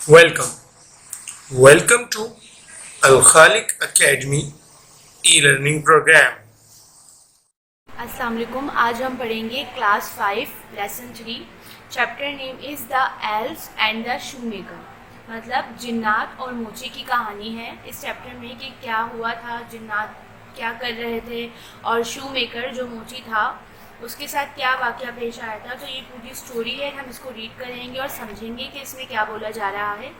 Welcome. Welcome to Al Khalik Academy e-learning program. अस्सलाम वालेकुम। आज हम पढ़ेंगे class 5 lesson 3। Chapter name is the elves and the shoe maker, मतलब जिन्नात और मोची की कहानी है इस चैप्टर में कि क्या हुआ था, जिन्नात क्या कर रहे थे और शू मेकर जो मोची था उसके साथ क्या वाक़या पेश आया था। तो ये पूरी स्टोरी है, हम इसको रीड करेंगे और समझेंगे कि इसमें क्या बोला जा रहा है।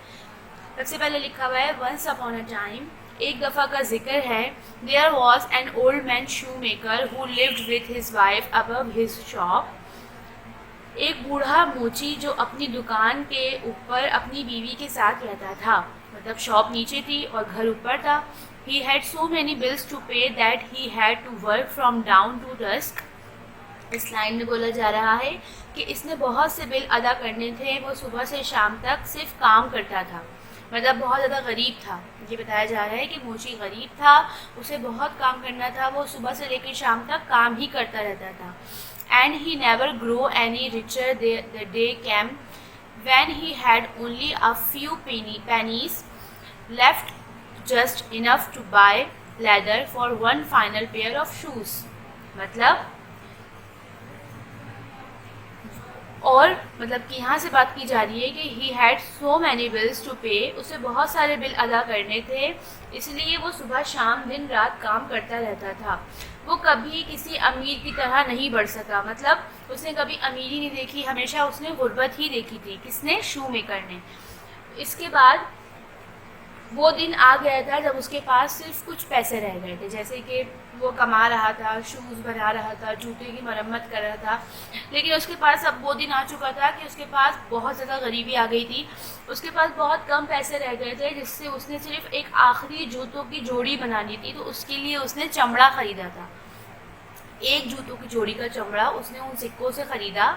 सबसे पहले लिखा हुआ है वंस अपॉन अ टाइम, एक दफ़ा का जिक्र है। There was an old man shoemaker who lived with his wife above his shop. एक बूढ़ा मोची जो अपनी दुकान के ऊपर अपनी बीवी के साथ रहता था, मतलब शॉप नीचे थी और घर ऊपर था। He had so many bills to pay that he had to work from dawn to dusk. इस लाइन में बोला जा रहा है कि इसने बहुत से बिल अदा करने थे, वो सुबह से शाम तक सिर्फ काम करता था, मतलब बहुत ज़्यादा गरीब था। ये बताया जा रहा है कि मोची गरीब था, उसे बहुत काम करना था, वो सुबह से लेकर शाम तक काम ही करता रहता था। And he never grow any richer the day came when he had only a few pennies left, just enough to buy leather for one final pair of shoes। मतलब कि यहाँ से बात की जा रही है कि he had so many bills to pay, उसे बहुत सारे बिल अदा करने थे, इसलिए वो सुबह शाम दिन रात काम करता रहता था। वो कभी किसी अमीर की तरह नहीं बढ़ सका, मतलब उसने कभी अमीरी नहीं देखी, हमेशा उसने गुर्बत ही देखी थी। किसने? शू मेकर ने। इसके बाद वो दिन आ गया था जब उसके पास सिर्फ कुछ पैसे रह गए थे, जैसे कि वो कमा रहा था, शूज़ बना रहा था, जूते की मरम्मत कर रहा था, लेकिन उसके पास अब वो दिन आ चुका था कि उसके पास बहुत ज़्यादा गरीबी आ गई थी। उसके पास बहुत कम पैसे रह गए थे, जिससे उसने सिर्फ एक आखिरी जूतों की जोड़ी बनानी थी, तो उसके लिए उसने चमड़ा ख़रीदा था। एक जूतों की जोड़ी का चमड़ा उसने उन सिक्कों से ख़रीदा।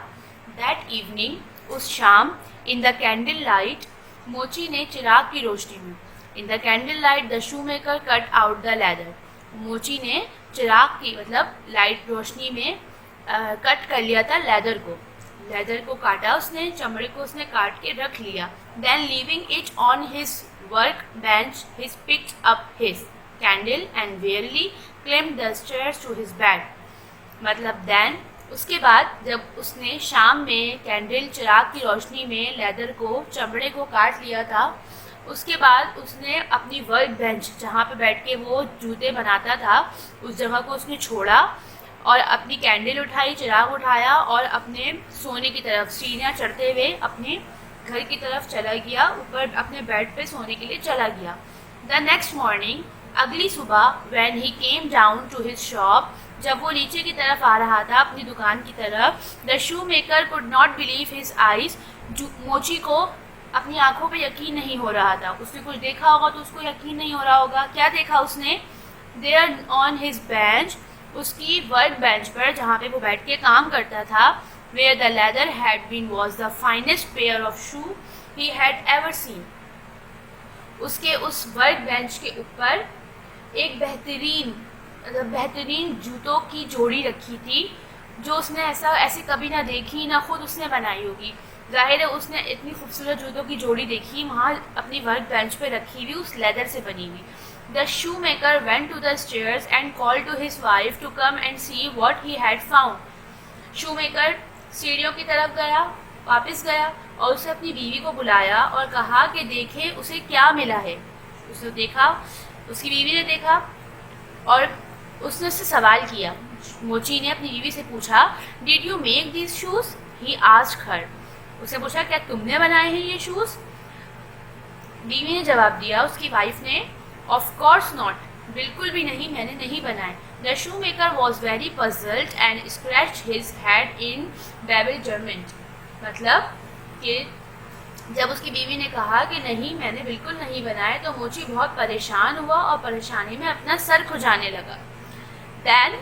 दैट इवनिंग, उस शाम, इन द कैंडल लाइट, मोची ने चिराग की रोशनी में, in the candle light the shoe maker cut out the leather, मोची ने चिराग की मतलब लाइट रोशनी में कट कर लिया था लेदर को काटा उसने, चमड़े को उसने काट के रख लिया। Then leaving it on his work bench his picked up his candle and wearily climbed the stairs to his bed. मतलब देन, उसके बाद जब उसने शाम में कैंडल चिराग की रोशनी में लेदर को चमड़े को काट लिया था, उसके बाद उसने अपनी वर्क बेंच जहाँ पे बैठ के वो जूते बनाता था उस जगह को उसने छोड़ा और अपनी कैंडल उठाई, चिराग उठाया और अपने सोने की तरफ सीढ़ियाँ चढ़ते हुए अपने घर की तरफ चला गया, ऊपर अपने बेड पे सोने के लिए चला गया। द नेक्स्ट मॉर्निंग, अगली सुबह, when he came down to his shop, जब वो नीचे की तरफ आ रहा था अपनी दुकान की तरफ, the shoe maker could not believe his eyes, मोची को अपनी आंखों पे यकीन नहीं हो रहा था। उसने कुछ देखा होगा तो उसको यकीन नहीं हो रहा होगा। क्या देखा उसने? देयर ऑन हिज बेंच, उसकी वर्क बेंच पर जहाँ पे वो बैठ के काम करता था, where the leather had been was the finest pair of shoe he had ever seen, उसके उस वर्क बेंच के ऊपर एक बेहतरीन जूतों की जोड़ी रखी थी, जो उसने ऐसे कभी ना देखी, ना खुद उसने बनाई होगी। जाहिर है उसने इतनी खूबसूरत जूतों की जोड़ी देखी वहाँ अपनी वर्क बेंच पे रखी हुई उस लेदर से बनी हुई। The shoe maker went to the stairs and called to his wife to come and see what he had found. Shoemaker सीढ़ियों की तरफ गया, वापस गया और उसे अपनी बीवी को बुलाया और कहा कि देखे उसे क्या मिला है। उसने देखा, उसकी बीवी ने देखा और उसने उससे सवाल किया। मोची ने अपनी बीवी से पूछा, did you make this shoes? He asked her, उसे पूछा क्या तुमने बनाए हैं ये शूज़? बीवी ने जवाब दिया, उसकी वाइफ ने, ऑफ कोर्स नॉट, बिल्कुल भी नहीं, मैंने नहीं बनाए। The shoe maker was very puzzled and scratched his head in bewilderment, मतलब कि जब उसकी बीवी ने कहा कि नहीं मैंने बिल्कुल नहीं बनाए, तो मोची बहुत परेशान हुआ और परेशानी में अपना सर खुजाने लगा। Then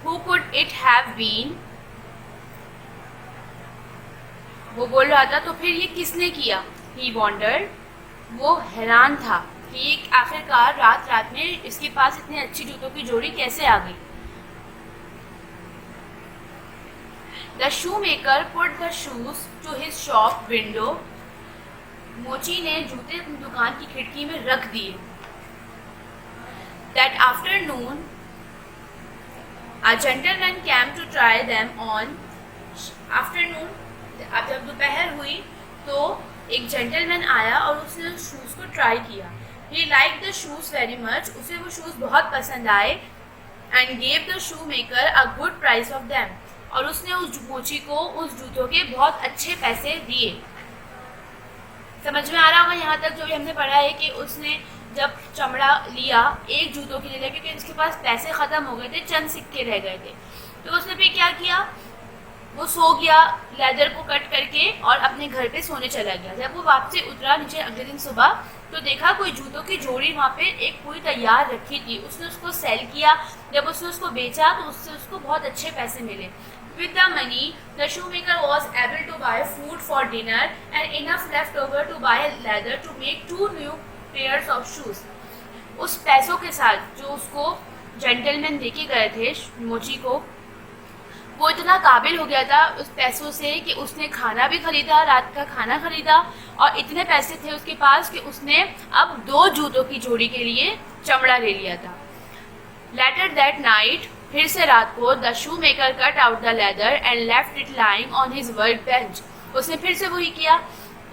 who could it have been, वो बोल रहा था तो फिर ये किसने किया? ही वॉन्डर्ड, वो हैरान था कि आखिरकार रात रात में इसके पास इतनी अच्छी जूतों की जोड़ी कैसे आ गई। The shoe maker put the shoes to his shop window मोची ने जूते अपनी दुकान की खिड़की में रख दिए। That afternoon, a gentleman came to try them on. Afternoon, अब जब दोपहर हुई तो एक जेंटलमैन आया और उसने उस शूज़ को ट्राई किया। He liked the shoes very much. उसे वो शूज़ बहुत पसंद आए। And gave the shoemaker a good price of them. और उसने उस मोची को उस जूतों के बहुत अच्छे पैसे दिए। समझ में आ रहा होगा यहाँ तक जो भी हमने पढ़ा है कि उसने जब चमड़ा लिया एक जूतों के लिए, क्योंकि उसके पास पैसे ख़त्म हो गए थे, चंद सिक्के रह गए थे, तो उसने फिर क्या किया, वो सो गया लेदर को कट करके और अपने घर पे सोने चला गया। जब वो वापसी उतरा नीचे अगले दिन सुबह तो देखा कोई जूतों की जोड़ी वहाँ पे एक पूरी तैयार रखी थी। उसने उसको सेल किया। जब उसने उसको बेचा तो उससे उसको बहुत अच्छे पैसे मिले। With the money, the shoemaker was able to buy food for dinner and enough left over to buy leather to make 2 new pairs of shoes. उस पैसों के साथ जो उसको जेंटलमैन देके गए थे मोची को, वो इतना काबिल हो गया था उस पैसों से कि उसने खाना भी खरीदा, रात का खाना खरीदा, और इतने पैसे थे उसके पास कि उसने अब 2 जूतों की जोड़ी के लिए चमड़ा ले लिया था। Later that night, फिर से रात को the shoe maker cut out the leather and left it lying on his work bench. उसने फिर से वही किया,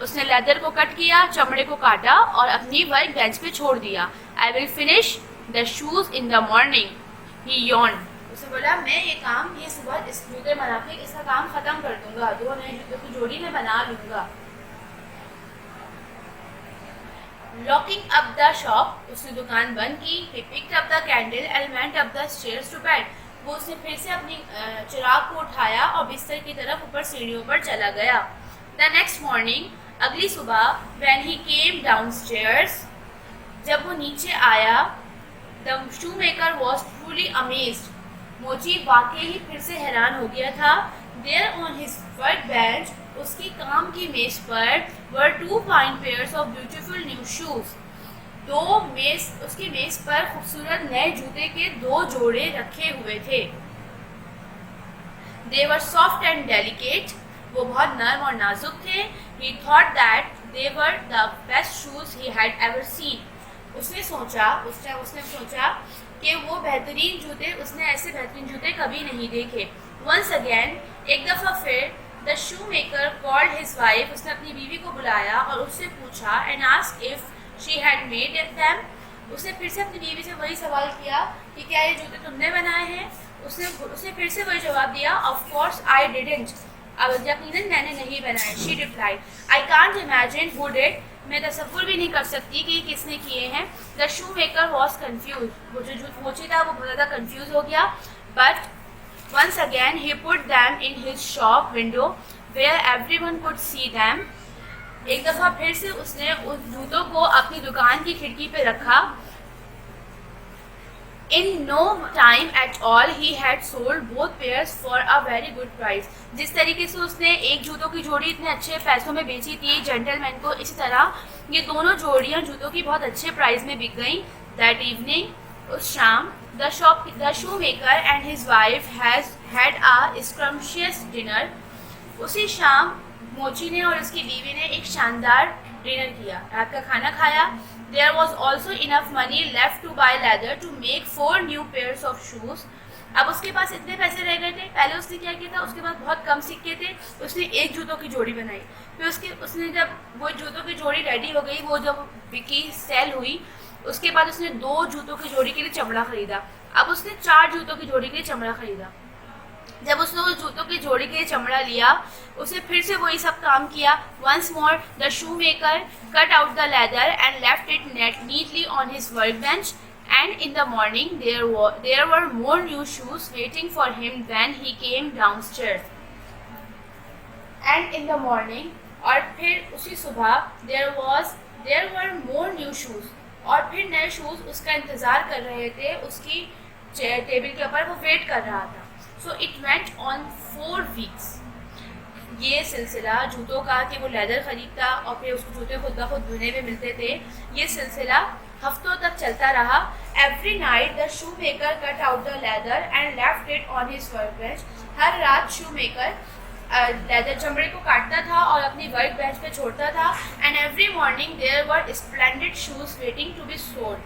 उसने लेदर को कट किया, चमड़े को काटा और अपनी वर्क बेंच पे छोड़ दिया। I will finish the shoes in the morning, he yawned. उसने बोला मैं ये सुबह इस जूते बना के इसका काम खत्म कर दूंगा, 2 नए जूतों की जोड़ी में बना लूंगा। लॉकिंग अप द शॉप, उसने दुकान बंद की। he picked up the candle and went up the stairs to bed. वो उसने फिर से अपनी चिराग को उठाया और बिस्तर की तरफ ऊपर सीढ़ियों पर चला गया। The next morning, अगली सुबह when he came downstairs, जब वो नीचे आया, the shoemaker was truly amazed. मोची वाकई ही फिर से हैरान हो गया था। There on his work bench, उसकी काम की मेज पर were 2 fine pairs of beautiful new shoes. उसकी मेज पर खूबसूरत नए जूते के 2 जोड़े रखे हुए थे। They were soft and delicate. वो बहुत नरम और नाजुक थे। He thought that they were the best shoes he had ever seen. उसने सोचा कि वो बेहतरीन जूते, उसने ऐसे बेहतरीन जूते कभी नहीं देखे। Once again, एक दफ़ा फिर The shoemaker called his wife. उसने अपनी बीवी को बुलाया और उससे पूछा and asked if she had made them. उसने फिर से अपनी बीवी से वही सवाल किया कि क्या ये जूते तुमने बनाए हैं। उसने फिर से वही जवाब दिया Of course I didn't. अब यकीनन मैंने नहीं बनाए। She replied, I can't imagine who did. मैं तसव्वुर भी नहीं कर सकती कि किसने किए हैं। The shoemaker was confused. वो जो मोची था वो बहुत ज़्यादा confused हो गया। But once again he put them in his shop window where everyone could see them. एक दफ़ा फिर से उसने उस जूतों को अपनी दुकान की खिड़की पे रखा। In no time at all he had sold both pairs for a very good price. जिस तरीके से उसने एक जूतों की जोड़ी इतने अच्छे पैसों में बेची थी जेंटलमैन को, इसी तरह ये दोनों जोड़ियां जूतों की बहुत अच्छे प्राइस में बिक गईं। That evening, उस शाम, the shoemaker and his wife had a scrumptious dinner. उसी शाम मोची ने और उसकी बीवी ने एक शानदार डिनर किया, रात का खाना खाया। There was also enough money left to buy leather to make 4 new pairs of shoes. अब उसके पास इतने पैसे रह गए थे। पहले उसने क्या किया था, उसके पास बहुत कम सिक्के थे, उसने एक जूतों की जोड़ी बनाई। फिर उसने जब वो जूतों की जोड़ी रेडी हो गई, वो जब बिकी सेल हुई, उसके बाद उसने 2 जूतों की जोड़ी के लिए चमड़ा खरीदा। अब उसने 4 जूतों की जोड़ी के लिए चमड़ा खरीदा। जब उसने उस जूतों की जोड़ी के लिए चमड़ा लिया, उसने फिर से वही सब काम किया। Once more, the shoemaker cut out the leather and left it neatly on his workbench. And in the morning, there were more new shoes waiting for him when he came downstairs. And in the morning, और फिर उसी सुबह there were more new shoes. और फिर नए shoes उसका इंतज़ार कर रहे थे, उसकी टेबल के ऊपर वो वेट कर रहा था। So it went on 4 weeks. ये सिलसिला जूतों का कि वो लेदर ख़रीदता और फिर उसको जूते खुद ब खुद धुने में मिलते थे, ये सिलसिला हफ्तों तक चलता रहा। Every night the shoemaker cut out the leather and left it on his workbench. हर रात shoemaker लेदर चमड़े को काटता था और अपनी वर्क बेंच पे छोड़ता था. And every morning there were splendid shoes waiting to be sold.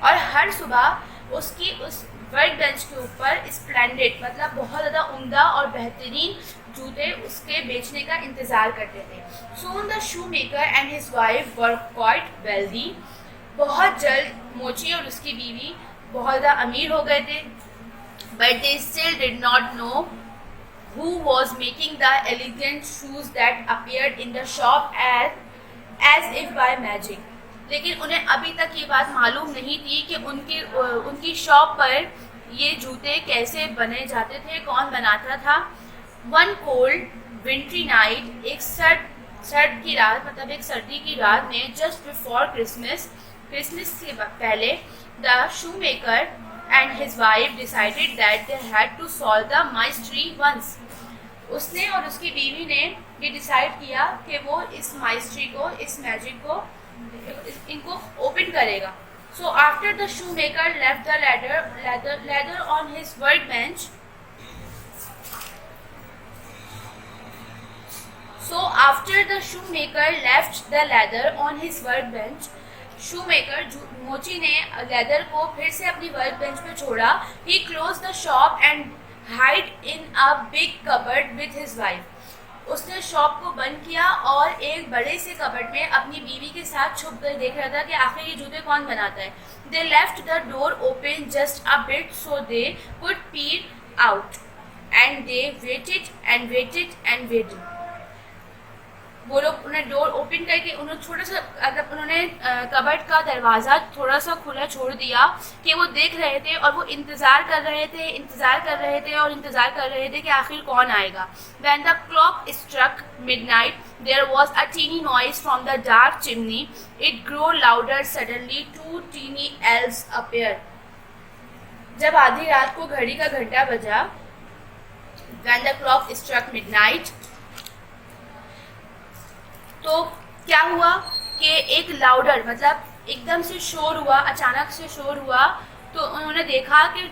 और हर सुबह उसकी उस वर्क बेंच के ऊपर स्प्लेंडेड मतलब बहुत ज़्यादा उम्दा और बेहतरीन जूते उसके बेचने का इंतज़ार करते थे. Soon the shoe maker and his wife were quite wealthy. बहुत जल्द मोची और उसकी बीवी बहुत ज़्यादा अमीर हो गए थे. But they still did not know who was making the elegant shoes that appeared in the shop as if by magic. लेकिन उन्हें अभी तक ये बात मालूम नहीं थी कि उनकी शॉप पर ये जूते कैसे बने जाते थे, कौन बनाता था. वन कोल्ड विंट्री नाइट, एक सर्द की रात मतलब एक सर्दी की रात में, जस्ट बिफोर क्रिसमस से पहले, the shoe maker and his wife decided that they had to solve the mystery once. उसने और उसकी बीवी ने ये डिसाइड किया कि वो इस माइस्ट्री को, इस मैजिक को, इनको ओपन करेगा. So after the shoemaker left the ladder on his workbench, shoemaker मोची ने लेदर को फिर से अपनी वर्क बेंच पे छोड़ा. He close the shop and hide in a big cupboard with his wife. उसने शॉप को बंद किया और एक बड़े से कबर्ड में अपनी बीवी के साथ छुप कर देख रहा था कि आखिर ये जूते कौन बनाता है. They left the door open just a bit so they could peek out and they waited and waited and waited. वो लोग उन्हें डोर ओपन करके उन्होंने छोटा सा उन्होंने कबर्ड का दरवाज़ा थोड़ा सा खुला छोड़ दिया कि वो देख रहे थे और वो इंतज़ार कर रहे थे कि आखिर कौन आएगा. When the clock struck midnight, there was a teeny noise from the dark chimney. It grew louder. Suddenly, two teeny elves appeared. जब आधी रात को घड़ी का घंटा बजा, when the clock struck midnight, तो क्या हुआ कि एक लाउडर मतलब एकदम से शोर हुआ, अचानक से शोर हुआ. तो उन्होंने देखा कि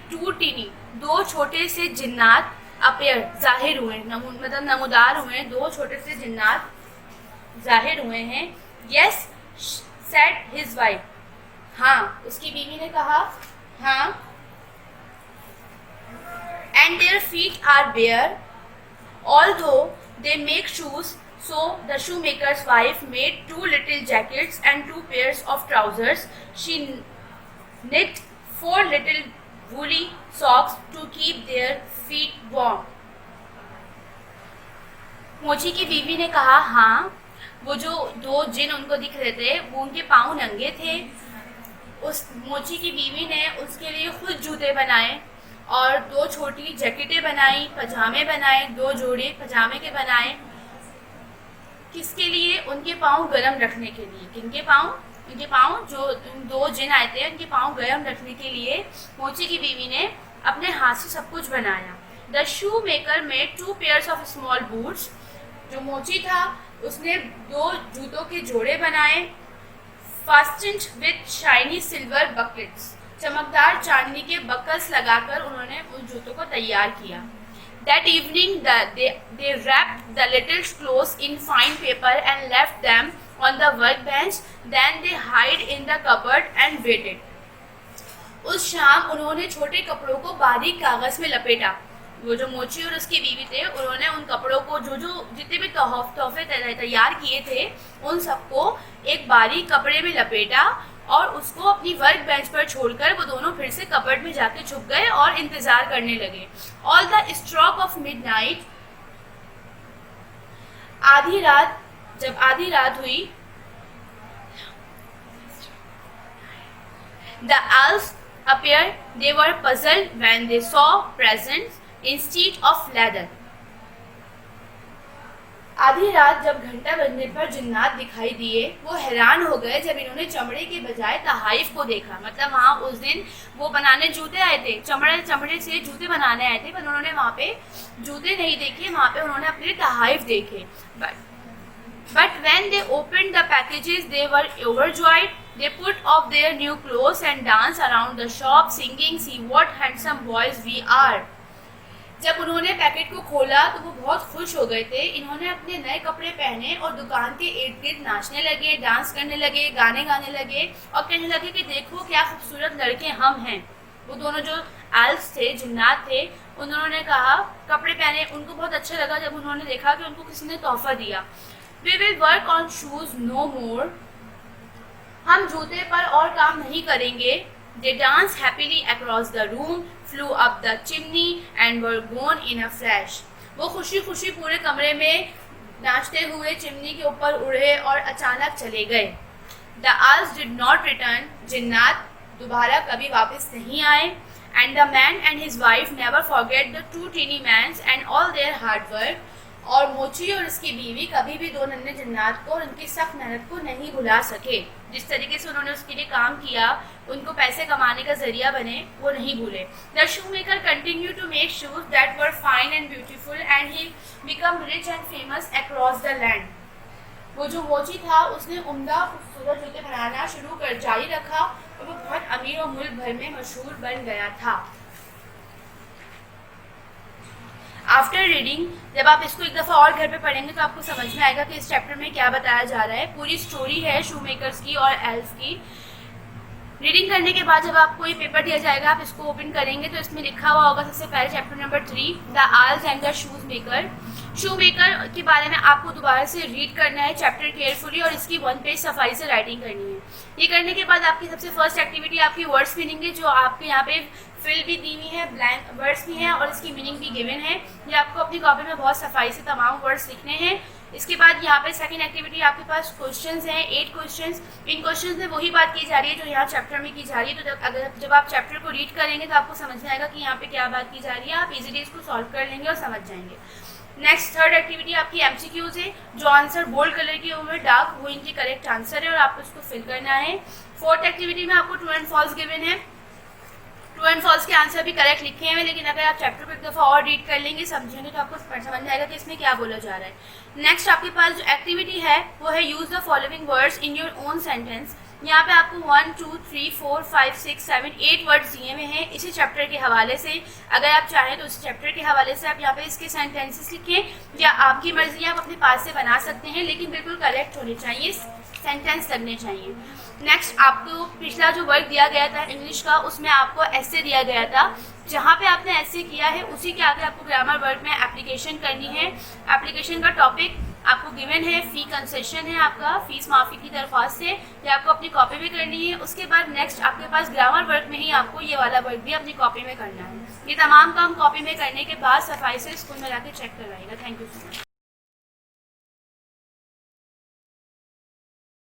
दो छोटे से जिन्नात अपेयर जाहिर हुए, मतलब नमूदार हुए. दो छोटे से जिन्नात जाहिर हुए हैं. Yes said his wife. हाँ, उसकी बीवी ने कहा. हाँ. And their feet are bare although they make shoes. So the shoemaker's wife made 2 little jackets and 2 pairs of trousers. She knit 4 little woolly socks to keep their feet warm. मोची की बीवी ने कहा, हाँ, वो जो दो जिन उनको दिख रहे थे वो उनके पाँव नंगे थे. उस मोची की बीवी ने उसके लिए खुद जूते बनाए और 2 छोटी जैकेटें बनाई, पजामे बनाए, 2 जोड़े पजामे के बनाए. किसके लिए? उनके पाँव गर्म रखने के लिए. किनके पाँव? उनके पाँव, जो 2 जिन आए थे उनके पाँव गर्म रखने के लिए मोची की बीवी ने अपने हाथ से सब कुछ बनाया. The shoe maker made 2 pairs of small boots. जो मोची था उसने 2 जूतों के जोड़े बनाए. fastened with shiny silver buckles. चमकदार चांदी के बकल्स लगाकर उन्होंने उन जूतों को तैयार किया. That evening, they wrapped the little clothes in fine paper and left them on the workbench. Then they hid in the cupboard and waited. उस शाम उन्होंने छोटे कपड़ों को बारीक कागज़ में लपेटा. वो जो मोची और उसकी बीवी थे उन्होंने उन कपड़ों को जो जितने भी तोहफे तैयार किए थे उन सबको एक बारीक कपड़े में लपेटा और उसको अपनी वर्क बेंच पर छोड़कर वो दोनों फिर से कबर्ड में जाके छुप गए और इंतज़ार करने लगे. All the stroke of midnight, जब आधी रात हुई, the elves appeared. They were puzzled when they saw presents instead of leather. आधी रात जब घंटा बजने पर जिन्नात दिखाई दिए वो हैरान हो गए जब इन्होंने चमड़े के बजाय तहाइफ को देखा. मतलब वहाँ उस दिन वो बनाने जूते आए थे, चमड़े से जूते बनाने आए थे, पर उन्होंने वहाँ पे जूते नहीं देखे, वहाँ पे उन्होंने अपने तहाइफ देखे. But when they opened the packages they were overjoyed. They put off their new clothes and danced around the shop singing, "See what handsome boys we are." जब उन्होंने पैकेट को खोला तो वो बहुत खुश हो गए थे। इन्होंने अपने नए कपड़े पहने और दुकान के इर्द गिर्द नाचने लगे, डांस करने लगे, गाने गाने लगे और कहने लगे कि देखो क्या खूबसूरत लड़के हम हैं। वो दोनों जो एल्फ्स थे, जिन्नात थे, उन्होंने कहा, कपड़े पहने, उनको बहुत अच्छा लगा जब उन्होंने देखा कि उनको किसी ने तोहफा दिया। We will work on shoes no more, हम जूते पर और काम नहीं करेंगे। They danced happily across the room, flew up the chimney and were gone in a flash. वो खुशी खुशी पूरे कमरे में नाचते हुए चिमनी के ऊपर उड़े और अचानक चले गए। The owls did not return. जिन्नात दोबारा कभी वापस नहीं आए। And the man and his wife never forget the two teeny mans and all their hard work. और मोची और उसकी बीवी कभी भी दो नन्हे जिन्नात को और उनकी सख्त मेहनत को नहीं भुला सके। जिस तरीके से उन्होंने उसके लिए काम किया, उनको पैसे कमाने का जरिया बने, वो नहीं भूले। The shoe maker continue to make shoes that were fine and beautiful and he become rich and famous across the land. वो जो मोची था उसने उम्दा खूबसूरत जूते बनाना जारी रखा और वो बहुत अमीर और मुल्क भर में मशहूर बन गया था। आफ्टर रीडिंग, जब आप इसको एक दफ़ा और घर पे पढ़ेंगे तो आपको समझ में आएगा कि इस चैप्टर में क्या बताया जा रहा है। पूरी स्टोरी है शू मेकर्स की और एल्फ की। रीडिंग करने के बाद जब आपको ये पेपर दिया जाएगा, आप इसको ओपन करेंगे तो इसमें लिखा हुआ होगा सबसे पहले chapter number 3, the elves and the shoes maker. Shoe maker के बारे में आपको दोबारा से रीड करना है चैप्टर केयरफुली और इसकी 1 पेज सफाई से राइटिंग करनी है। ये करने के बाद आपकी सबसे फर्स्ट एक्टिविटी आपकी वर्ड्स मीनिंग है, जो आपके यहाँ पे फिल भी दी हुई है, ब्लैंक वर्ड्स भी हैं और इसकी मीनिंग भी गिवन है। ये आपको अपनी कॉपी में बहुत सफाई से तमाम वर्ड्स लिखने हैं। इसके बाद यहाँ पे सेकंड एक्टिविटी आपके पास क्वेश्चंस हैं, 8 क्वेश्चंस। इन क्वेश्चंस में वही बात की जा रही है जो यहाँ चैप्टर में की जा रही है। तो जब आप चैप्टर को रीड करेंगे तो आपको समझ में आएगा कि यहाँ पे क्या बात की जा रही है। आप इजीली इसको सॉल्व कर लेंगे और समझ जाएंगे। नेक्स्ट थर्ड एक्टिविटी आपकी एमसीक्यूज है। जो आंसर बोल्ड कलर के हुए डार्क, वो इनकी करेक्ट आंसर है और आपको इसको फिल करना है। फोर्थ एक्टिविटी में आपको ट्रू एंड फॉल्स गिवन है। ट्रू एंड फॉल्स के आंसर भी करेक्ट लिखे हैं, लेकिन अगर आप चैप्टर को एक दफ़ा और रीड कर लेंगे, समझेंगे, तो आपको समझ में आएगा कि इसमें क्या बोला जा रहा है। नेक्स्ट आपके पास जो एक्टिविटी है वो है use the following words in your own sentence. यहाँ पे आपको 1 2 3 4 5 6 7 8 वर्ड्स दिए हुए हैं इसी चैप्टर के हवाले से। अगर आप चाहें तो उस चैप्टर के हवाले से आप यहाँ पे इसके सेंटेंसेस लिखें, या आपकी मर्जी आप अपने पास से बना सकते हैं, लेकिन बिल्कुल करेक्ट होने चाहिए, सेंटेंस लगने चाहिए। नेक्स्ट आपको पिछला जो वर्क दिया गया था इंग्लिश का, उसमें आपको ऐसे दिया गया था। जहाँ पे आपने ऐसे किया है उसी के आगे आपको ग्रामर वर्क में एप्लीकेशन करनी है। एप्लीकेशन का टॉपिक आपको गिवन है, फ़ी कंसेशन है, आपका फीस माफ़ी की दरख्वास्त से, ये आपको अपनी कॉपी में करनी है। उसके बाद नेक्स्ट आपके पास ग्रामर वर्क में ही आपको ये वाला वर्क भी अपनी कॉपी में करना है। ये तमाम काम कॉपी में करने के बाद सफाई से स्कूल में लाके चेक करवाइएगा। Thank you so much.